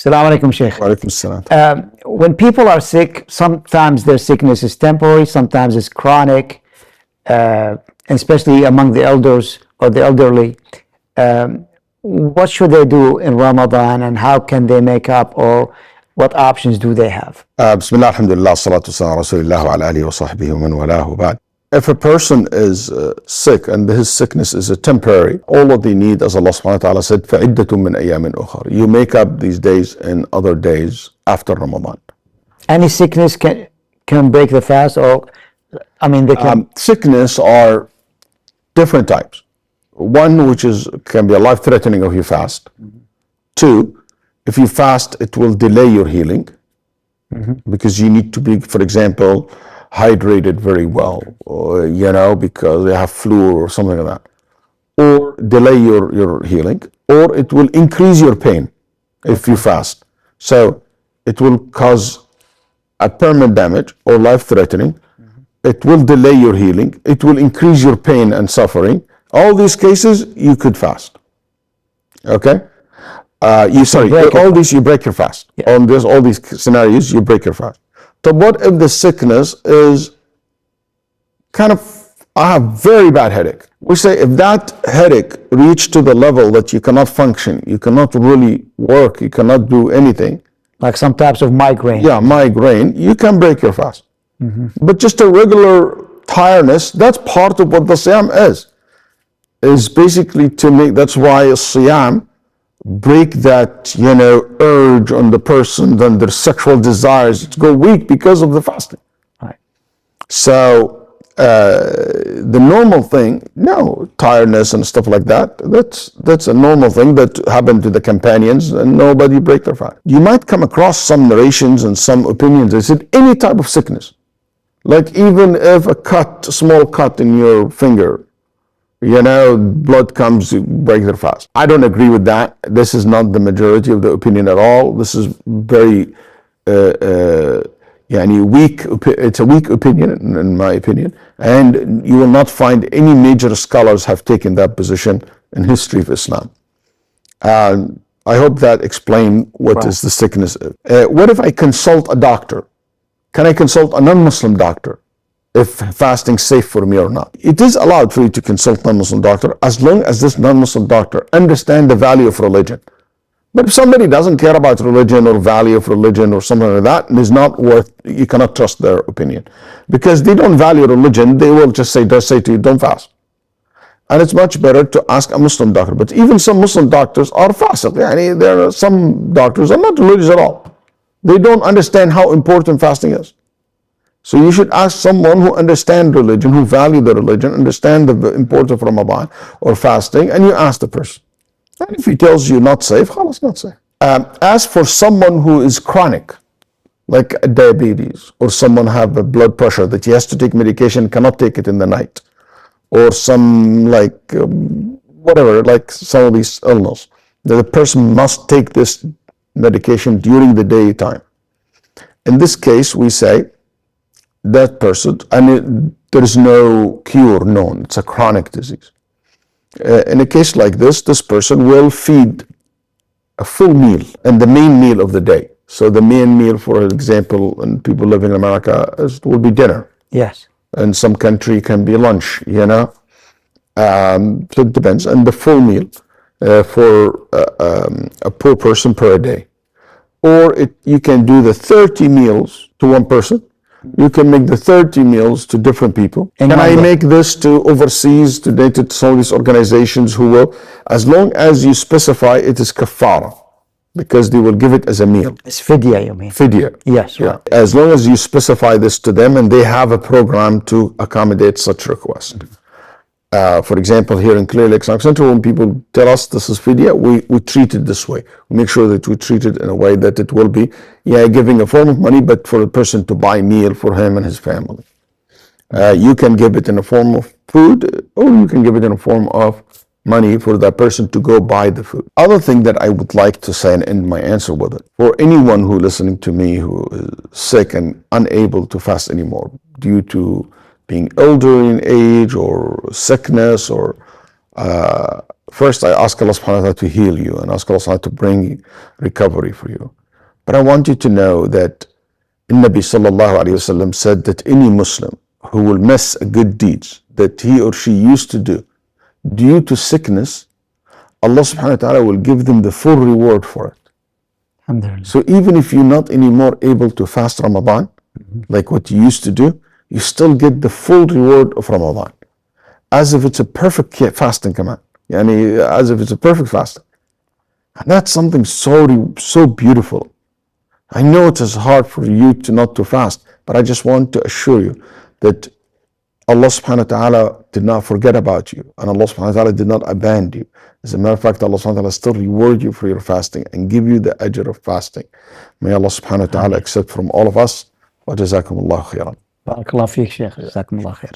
Assalamu alaikum, Sheikh. Wa alaikum salam. When people are sick, sometimes their sickness is temporary, sometimes it's chronic, especially among the elders or the elderly. What should they do in Ramadan, and how can they make up, or what options do they have? Bismillah, alhamdulillah, salatu wasalam, rasulillah wa ala alihi wa sahbihi wa man walahu ba'd. If a person is sick and his sickness is a temporary, all what they need, as Allah subhanahu wa ta'ala said, فَعِدَّةٌ مِّنْ أَيَّامٍ أُخَرَ. You make up these days in other days after Ramadan. Any sickness can break the fast, or they can. Sickness are different types. One, which can be a life-threatening if you fast. Two, if you fast, it will delay your healing because you need to be, for example, hydrated very well, or, because you have flu or something like that, or delay your healing, or it will increase your pain if you fast. So it will cause a permanent damage or life-threatening. It will delay your healing. It will increase your pain and suffering. All these cases, you could fast. Okay? You break your fast. Yeah. All these scenarios, you break your fast. So what if the sickness is I have very bad headache. We say if that headache reached to the level that you cannot function, you cannot really work, you cannot do anything. Like some types of migraine. Yeah, migraine, you can break your fast. But just a regular tiredness, that's part of what the siyam is basically to make, that's why a siyam break that, urge on the person, then their sexual desires to go weak because of the fasting. Right. So the normal thing, tiredness and stuff like that, that's a normal thing that happened to the companions, and nobody break their fast. You might come across some narrations and some opinions that said any type of sickness, like even if a small cut in your finger, blood comes, you break their fast. I don't agree with that. This is not the majority of the opinion at all. This is very weak. It's a weak opinion, in my opinion, and you will not find any major scholars have taken that position in history of Islam. I hope that explains what is the sickness. What if I consult a doctor? Can I consult a non-Muslim doctor if fasting is safe for me or not? It is allowed for you to consult a non-Muslim doctor as long as this non-Muslim doctor understands the value of religion. But if somebody doesn't care about religion or value of religion or something like that, it is not worth, you cannot trust their opinion. Because they don't value religion, they will just say to you, don't fast. And it's much better to ask a Muslim doctor. But even some Muslim doctors are fasiq. There are some doctors are not religious at all. They don't understand how important fasting is. So you should ask someone who understands religion, who value the religion, understand the importance of Ramadan or fasting, and you ask the person. And if he tells you not safe, khalas, not safe. As for someone who is chronic, like diabetes, or someone have a blood pressure that he has to take medication, cannot take it in the night, or some some of these illness, the person must take this medication during the daytime. In this case, we say, that person, there is no cure known, it's a chronic disease. In a case like this person will feed a full meal and the main meal of the day. So the main meal, for example, and people living in America, will be dinner. Yes. In some country can be lunch, So it depends. And the full meal for a poor person per day. Or you can do the 30 meals to one person. You can make the 30 meals to different people. Can I make this to overseas, to some of these organizations who will, as long as you specify it is kafara, because they will give it as a meal. It's fidya, you mean? Fidya. Yes. Yeah. Right. As long as you specify this to them and they have a program to accommodate such request. For example, here in Lake Islamic Center, when people tell us this is fidya, we treat it this way. We make sure that we treat it in a way that it will be, giving a form of money, but for the person to buy meal for him and his family. You can give it in a form of food, or you can give it in a form of money for that person to go buy the food. Other thing that I would like to say and end my answer with it, for anyone who listening to me who is sick and unable to fast anymore due to being elder in age or sickness or first I ask Allah subhanahu wa ta'ala to heal you and ask Allah subhanahu wa ta'ala to bring recovery for you. But I want you to know that Nabi sallallahu alayhi wasallam said that any Muslim who will miss a good deeds that he or she used to do due to sickness, Allah subhanahu wa ta'ala will give them the full reward for it. Alhamdulillah. So even if you're not anymore able to fast Ramadan, like what you used to do, you still get the full reward of Ramadan. As if it's a perfect fasting command. Yani, as if it's a perfect fasting. And that's something so beautiful. I know it is hard for you to not to fast, but I just want to assure you that Allah subhanahu wa ta'ala did not forget about you, and Allah subhanahu wa ta'ala did not abandon you. As a matter of fact, Allah subhanahu wa ta'ala still reward you for your fasting and give you the ajr of fasting. May Allah subhanahu wa ta'ala accept from all of us. Wa jazakumullahu khairan. Barakallah feek, Sheikh. Jazakumullah khair.